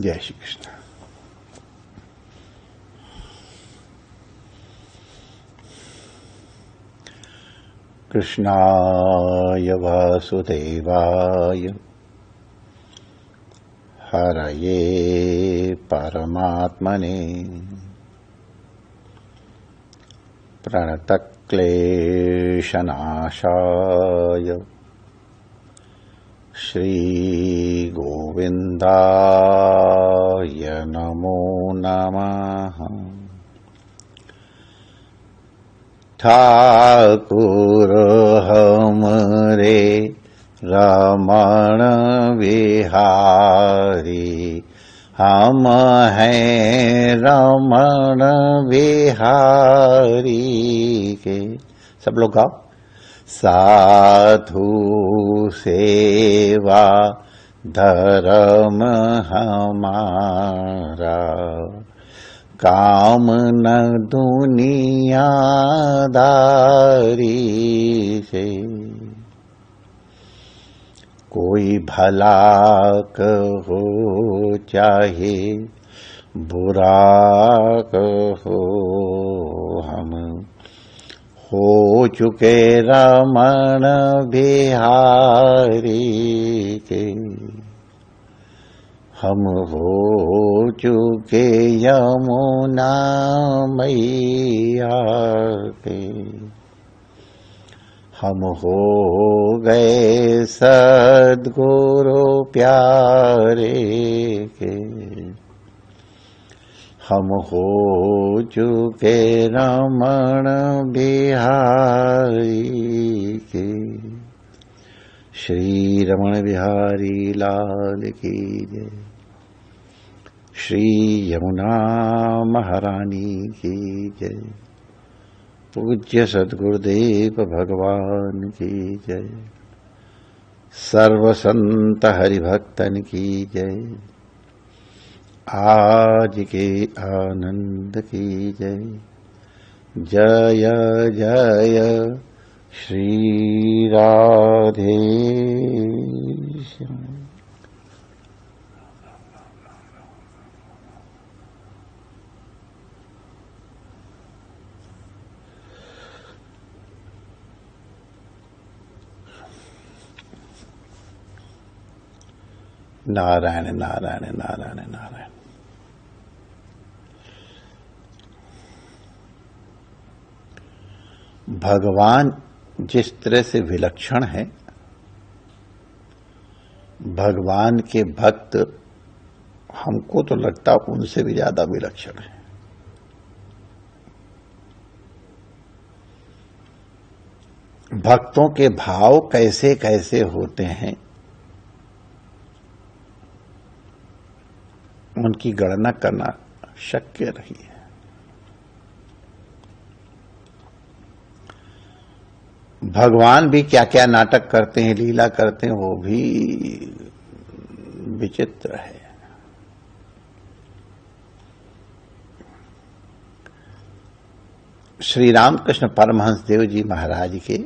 जय श्री कृष्ण। कृष्णाय वासुदेवाय हरये परमात्मने प्रणतक्लेशनाशाय श्रीगोविन्दाय नमो नमः। ठाकुर हमरे रमण बिहारी, हम हैं रमण बिहारी के। सब लोग गाओ। साधु सेवा धर्म हमारा, काम न दुनियादारी से। कोई भला कहो चाहे बुरा कहो, हम हो चुके रमण बिहारी के। हम हो चुके यमुना मैया के। हम हो गए सद्गुरु प्यारे के। हम हो चुके रमण बिहारी के। श्री रमण बिहारी लाल की जय। श्री यमुना महारानी की जय। पूज्य सद्गुरुदेव भगवान की जय। सर्व संत हरिभक्तन की जय। आज के आनंद की जय। जय जय श्री राधे श्याम। नारायण नारायण नारायण नारायण। भगवान जिस तरह से विलक्षण है, भगवान के भक्त हमको तो लगता उनसे भी ज्यादा विलक्षण है। भक्तों के भाव कैसे कैसे होते हैं, उनकी गणना करना शक्य नहीं है। भगवान भी क्या क्या नाटक करते हैं, लीला करते हैं, वो भी विचित्र है। श्री रामकृष्ण परमहंस देव जी महाराज के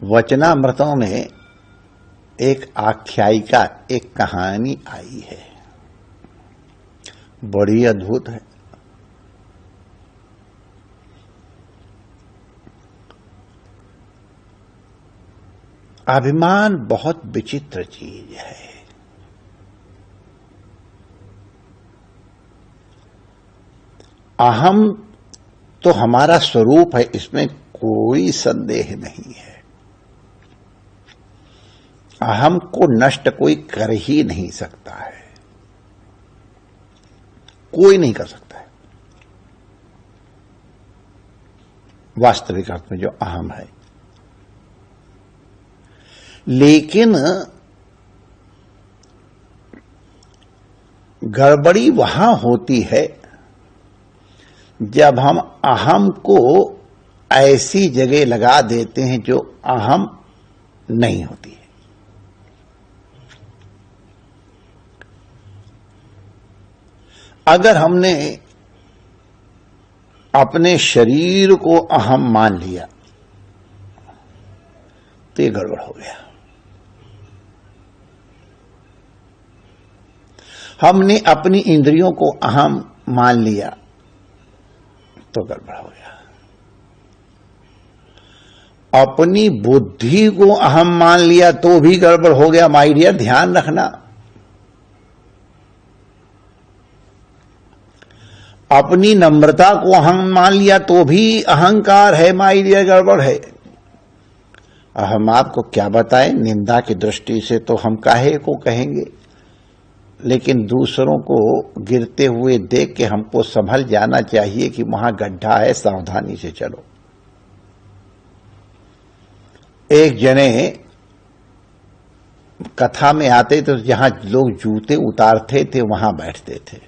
वचनामृतों में एक आख्यायिका, एक कहानी आई है, बड़ी अद्भुत है। अभिमान बहुत विचित्र चीज है। अहम तो हमारा स्वरूप है, इसमें कोई संदेह नहीं है। अहम को नष्ट कोई कर ही नहीं सकता है, कोई नहीं कर सकता है। वास्तविक अर्थ में जो अहम है, लेकिन गड़बड़ी वहां होती है जब हम अहम को ऐसी जगह लगा देते हैं जो अहम नहीं होती है। अगर हमने अपने शरीर को अहम मान लिया तो ये गड़बड़ हो गया। हमने अपनी इंद्रियों को अहम मान लिया तो गड़बड़ हो गया। अपनी बुद्धि को अहम मान लिया तो भी गड़बड़ हो गया। माय डियर, ध्यान रखना, अपनी नम्रता को अहम मान लिया तो भी अहंकार है, माय डियर, गड़बड़ है। हम आपको क्या बताएं, निंदा की दृष्टि से तो हम काहे को कहेंगे, लेकिन दूसरों को गिरते हुए देख के हमको संभल जाना चाहिए कि वहां गड्ढा है, सावधानी से चलो। एक जने कथा में आते तो जहां लोग जूते उतारते थे वहां बैठते थे।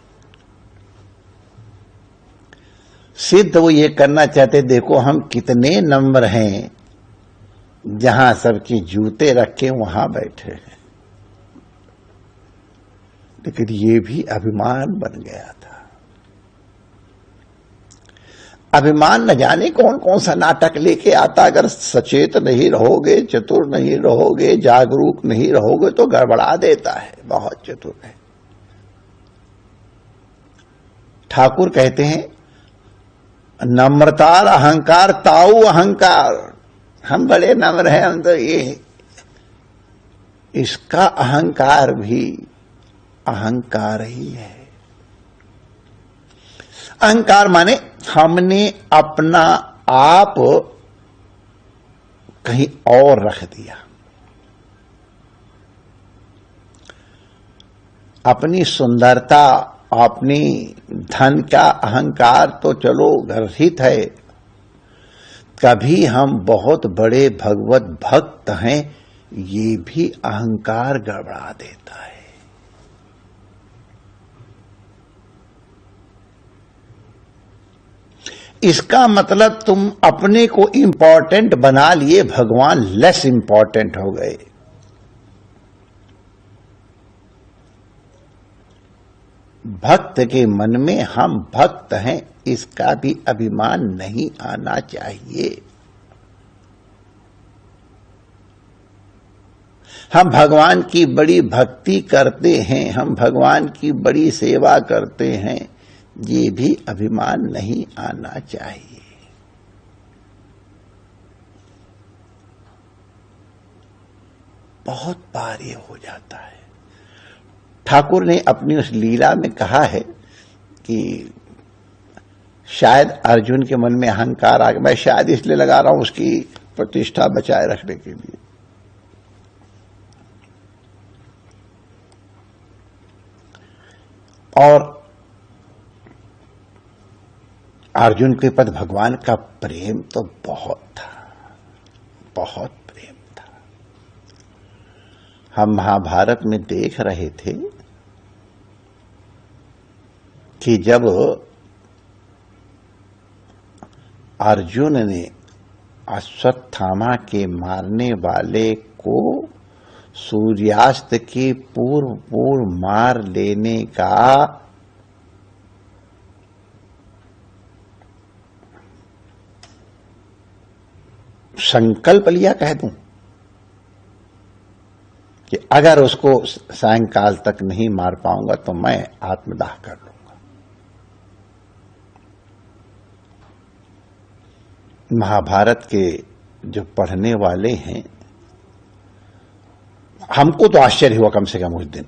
सिद्ध वो ये करना चाहते, देखो हम कितने नम्र हैं, जहां सबके जूते रखे वहां बैठे हैं। लेकिन ये भी अभिमान बन गया था। अभिमान न जाने कौन कौन सा नाटक लेके आता। अगर सचेत नहीं रहोगे, चतुर नहीं रहोगे, जागरूक नहीं रहोगे तो गड़बड़ा देता है। बहुत चतुर है। ठाकुर कहते हैं, नम्रता अहंकार ताऊ अहंकार। हम बड़े नम्र हैं, हम तो ये, इसका अहंकार भी अहंकार ही है। अहंकार माने हमने अपना आप कहीं और रख दिया। अपनी सुंदरता, अपनी धन का अहंकार तो चलो गर्हित है। कभी हम बहुत बड़े भगवत भक्त हैं, ये भी अहंकार गड़बड़ा देता है। इसका मतलब तुम अपने को इंपॉर्टेंट बना लिए, भगवान लेस इंपॉर्टेंट हो गए। भक्त के मन में हम भक्त हैं, इसका भी अभिमान नहीं आना चाहिए। हम भगवान की बड़ी भक्ति करते हैं, हम भगवान की बड़ी सेवा करते हैं, ये भी अभिमान नहीं आना चाहिए। बहुत बार ये हो जाता है। ठाकुर ने अपनी उस लीला में कहा है कि शायद अर्जुन के मन में अहंकार आ गया। मैं शायद इसलिए लगा रहा हूं उसकी प्रतिष्ठा बचाए रखने के लिए। और अर्जुन के प्रति भगवान का प्रेम तो बहुत था, बहुत प्रेम था। हम महाभारत में देख रहे थे कि जब अर्जुन ने अश्वत्थामा के मारने वाले को सूर्यास्त के पूर्व मार लेने का संकल्प लिया, कह दूं कि अगर उसको सायंकाल तक नहीं मार पाऊंगा तो मैं आत्मदाह कर लूंगा। महाभारत के जो पढ़ने वाले हैं, हमको तो आश्चर्य हुआ कम से कम उस दिन।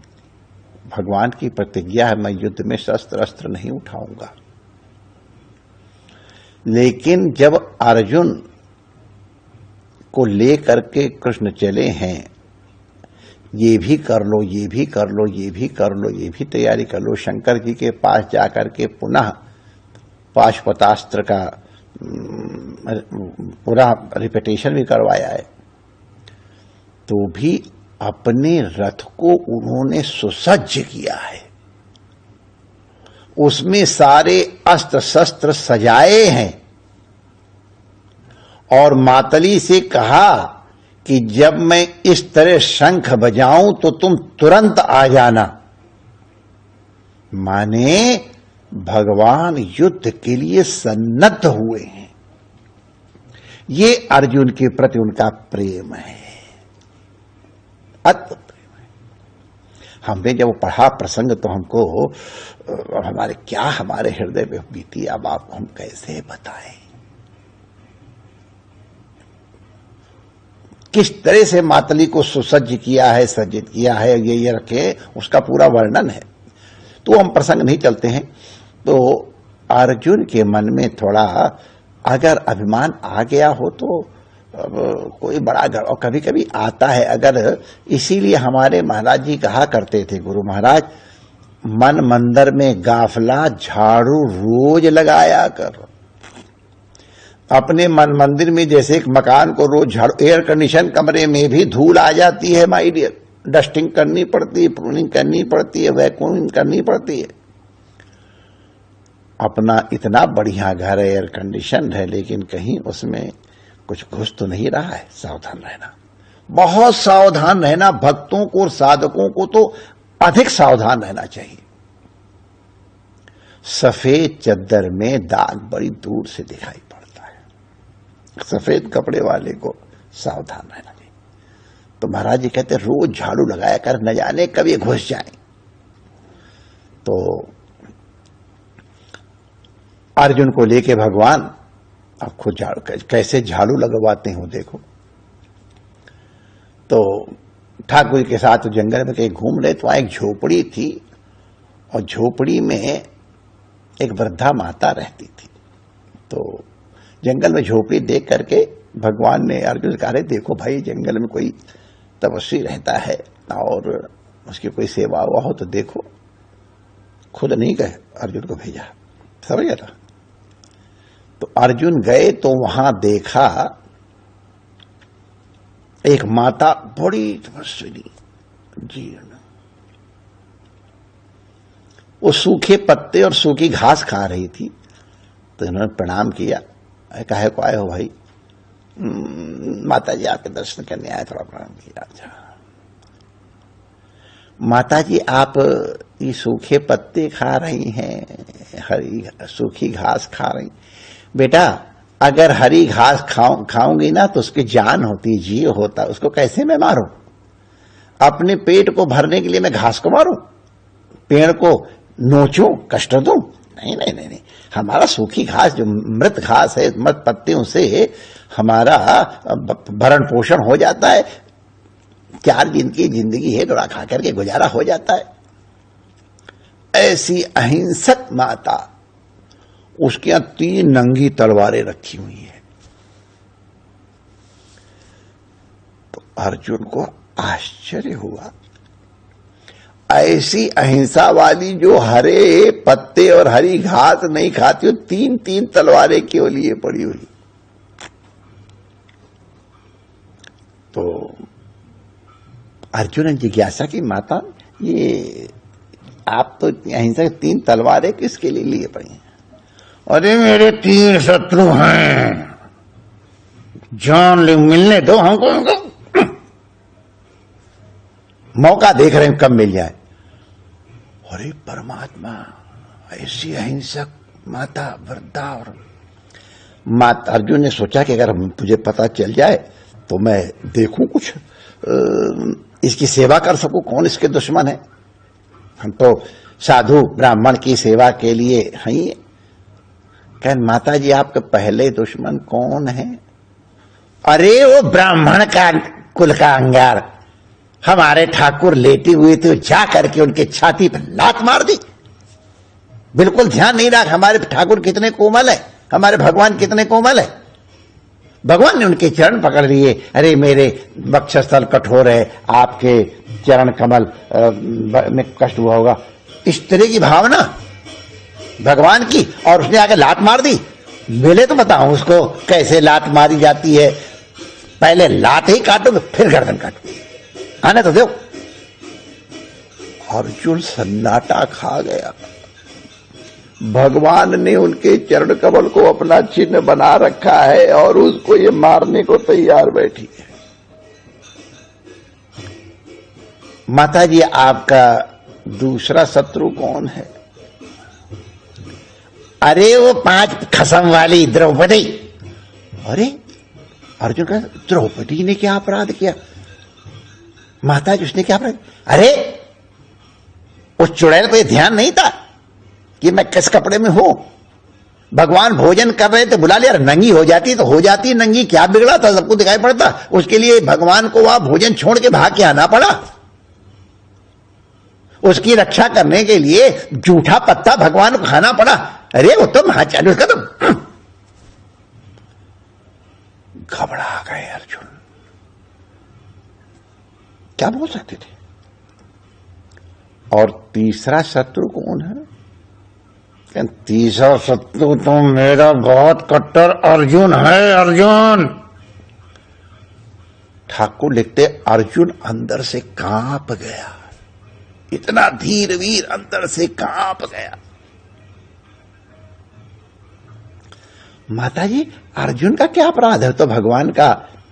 भगवान की प्रतिज्ञा है, मैं युद्ध में शस्त्र अस्त्र नहीं उठाऊंगा। लेकिन जब अर्जुन को लेकर के कृष्ण चले हैं, ये भी कर लो, ये भी कर लो, ये भी कर लो, ये भी तैयारी कर लो, शंकर जी के पास जाकर के पुनः पाशुपतास्त्र का पूरा रिपीटेशन भी करवाया है, तो भी अपने रथ को उन्होंने सुसज्ज किया है। उसमें सारे अस्त्र शस्त्र सजाए हैं और मातली से कहा कि जब मैं इस तरह शंख बजाऊं तो तुम तुरंत आ जाना। माने भगवान युद्ध के लिए सन्नद्ध हुए हैं। ये अर्जुन के प्रति उनका प्रेम है, अद्भुत प्रेम है। हमने जब वो पढ़ा प्रसंग तो हमको हमारे हृदय में बीती, अब आपको हम कैसे बताएं किस तरह से मातली को सुसज्ज किया है, सज्जित किया है, ये रखे, उसका पूरा वर्णन है। तो हम प्रसंग नहीं चलते हैं। तो अर्जुन के मन में थोड़ा अगर अभिमान आ गया हो तो कोई बड़ा और कभी कभी आता है, अगर इसीलिए हमारे महाराज जी कहा करते थे, गुरु महाराज, मन मंदिर में गाफला झाड़ू रोज लगाया कर। अपने मन मंदिर में जैसे एक मकान को रोज झाड़ू, एयर कंडीशन कमरे में भी धूल आ जाती है माय डियर, डस्टिंग करनी पड़ती है, प्रूनिंग करनी पड़ती है, वैक्यूमिंग करनी पड़ती है। अपना इतना बढ़िया घर है, एयर कंडीशन है, लेकिन कहीं उसमें कुछ घुस तो नहीं रहा है। सावधान रहना, बहुत सावधान रहना। भक्तों को और साधकों को तो अधिक सावधान रहना चाहिए। सफेद चद्दर में दाग बड़ी दूर से दिखाई पड़ता है। सफेद कपड़े वाले को सावधान रहना चाहिए। तो महाराज जी कहते रोज झाड़ू लगाया कर, न जाने कब ये घुस जाए। तो अर्जुन को लेके भगवान अब खुद झाड़ू, कैसे झाड़ू लगवाते हो देखो। तो ठाकुर के साथ जंगल में कहीं घूम रहे तो वहां एक झोपड़ी थी, और झोपड़ी में एक वृद्धा माता रहती थी। तो जंगल में झोपड़ी देख करके भगवान ने अर्जुन से कहा, देखो भाई, जंगल में कोई तपस्वी रहता है और उसकी कोई सेवा हुआ हो तो देखो। खुद नहीं गए, अर्जुन को भेजा। समझ गया था। तो अर्जुन गए तो वहां देखा एक माता बड़ी तपस्विनी जीर्ण, वो सूखे पत्ते और सूखी घास खा रही थी। तो इन्होंने प्रणाम किया, काहे को आए हो भाई? माता जी आपके दर्शन करने आए, थोड़ा प्रणाम किया। अच्छा माता जी, आप ये सूखे पत्ते खा रही हैं, हरी सूखी घास खा रही। बेटा, अगर हरी घास खाऊंगी ना तो उसकी जान होती, जीव होता, उसको कैसे मैं मारूं? अपने पेट को भरने के लिए मैं घास को मारूं? पेड़ को नोचूं, कष्ट दूं? नहीं नहीं नहीं नहीं। हमारा सूखी घास, जो मृत घास है, मृत पत्तियों से हमारा भरण पोषण हो जाता है। 4 दिन की जिंदगी है, थोड़ा खा करके गुजारा हो जाता है। ऐसी अहिंसक माता, उसके यहां 3 नंगी तलवारें रखी हुई है। तो अर्जुन को आश्चर्य हुआ, ऐसी अहिंसा वाली जो हरे पत्ते और हरी घास नहीं खाती हो, 3 तलवारें क्यों लिए पड़ी हुई? तो अर्जुन ने जिज्ञासा की, माता, ये आप तो अहिंसा की 3 तलवारें किसके लिए पड़ी हैं? अरे मेरे 3 शत्रु हैं, जान ले, मिलने दो हमको, मौका देख रहे हैं कब मिल जाए। अरे परमात्मा, ऐसी अहिंसक माता, वृद्धा। और माता, अर्जुन ने सोचा कि अगर मुझे पता चल जाए तो मैं देखूं, कुछ इसकी सेवा कर सकूं, कौन इसके दुश्मन है। हम तो साधु ब्राह्मण की सेवा के लिए हैं। कहन, माता जी, आपके पहले दुश्मन कौन है? अरे वो ब्राह्मण का कुल का अंगार, हमारे ठाकुर लेटे हुए थे, जा करके उनके छाती पर लात मार दी। बिल्कुल ध्यान नहीं रहा हमारे ठाकुर कितने कोमल है, हमारे भगवान कितने कोमल है। भगवान ने उनके चरण पकड़ लिए। अरे मेरे वक्षस्थल कठोर है, आपके चरण कमल में कष्ट हुआ होगा, इस तरह की भावना भगवान की। और उसने आके लात मार दी। मिले तो बताऊं उसको कैसे लात मारी जाती है। पहले लात ही काटोगे, फिर गर्दन काटोगे, आने तो दो। अर्जुन सन्नाटा खा गया। भगवान ने उनके चरण कमल को अपना चिन्ह बना रखा है और उसको ये मारने को तैयार बैठी है। माता जी, आपका दूसरा शत्रु कौन है? अरे वो 5 खसम वाली द्रौपदी। अरे अर्जुन का, द्रौपदी ने क्या अपराध किया? माता जी, उसने क्या अपराध? अरे उस चुड़ैल पे ध्यान नहीं था कि मैं किस कपड़े में हूं। भगवान भोजन कर रहे थे, बुला लिया, नंगी हो जाती तो हो जाती, नंगी क्या बिगड़ा था, सबको दिखाई पड़ता। उसके लिए भगवान को वहां भोजन छोड़ के भाग के आना पड़ा। उसकी रक्षा करने के लिए जूठा पत्ता भगवान को खाना पड़ा। अरे वो तो महाचार्य, उसका तो घबरा गए अर्जुन, क्या बोल सकते थे। और तीसरा शत्रु कौन है? तीसरा शत्रु तो मेरा बहुत कट्टर अर्जुन है, अर्जुन। ठाकुर लिखते अर्जुन अंदर से कांप गया, इतना धीर वीर अंदर से कांप गया। माताजी अर्जुन का क्या अपराध है? तो भगवान का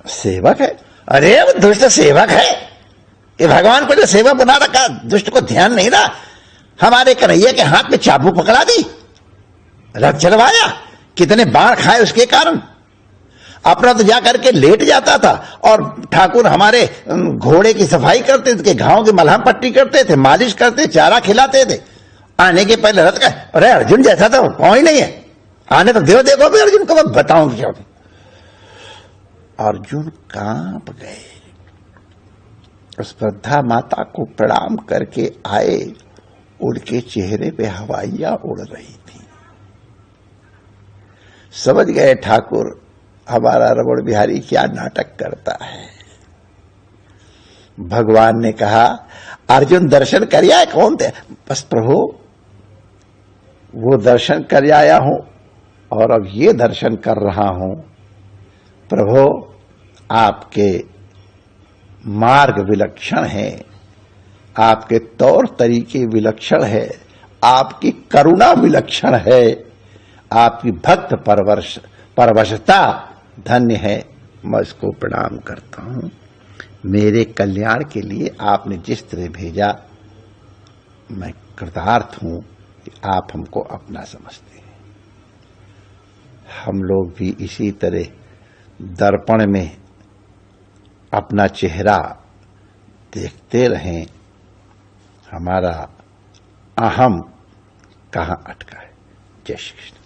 सेवक है। अरे वो दुष्ट सेवक है, ये भगवान को जो सेवक बना रखा, दुष्ट को ध्यान नहीं रहा। हमारे कन्हैया के हाथ में चाबू पकड़ा दी, रथ चलवाया, कितने बाण खाए उसके कारण। अपना तो जाकर के लेट जाता था और ठाकुर हमारे घोड़े की सफाई करते थे, घावों की मलहम पट्टी करते थे, मालिश करते, चारा खिलाते थे। आने के पहले रथ का, अरे अर्जुन जैसा तो कौन ही नहीं है, आने तो देखो भी अर्जुन को मैं बताऊं क्या। अर्जुन कांप गए, उस वृद्धा माता को प्रणाम करके आए, उनके चेहरे पे हवाइयां उड़ रही थी। समझ गए ठाकुर हमारा रमण बिहारी क्या नाटक करता है। भगवान ने कहा अर्जुन दर्शन कर आया, कौन थे? बस प्रभु वो दर्शन कर आया हूं और अब ये दर्शन कर रहा हूं। प्रभु आपके मार्ग विलक्षण है, आपके तौर तरीके विलक्षण है, आपकी करुणा विलक्षण है, आपकी भक्त परवशता धन्य है। मैं इसको प्रणाम करता हूं। मेरे कल्याण के लिए आपने जिस तरह भेजा, मैं कृतार्थ हूं कि आप हमको अपना समझते हैं। हम लोग भी इसी तरह दर्पण में अपना चेहरा देखते रहें, हमारा अहम कहां अटका है। जय श्री कृष्ण।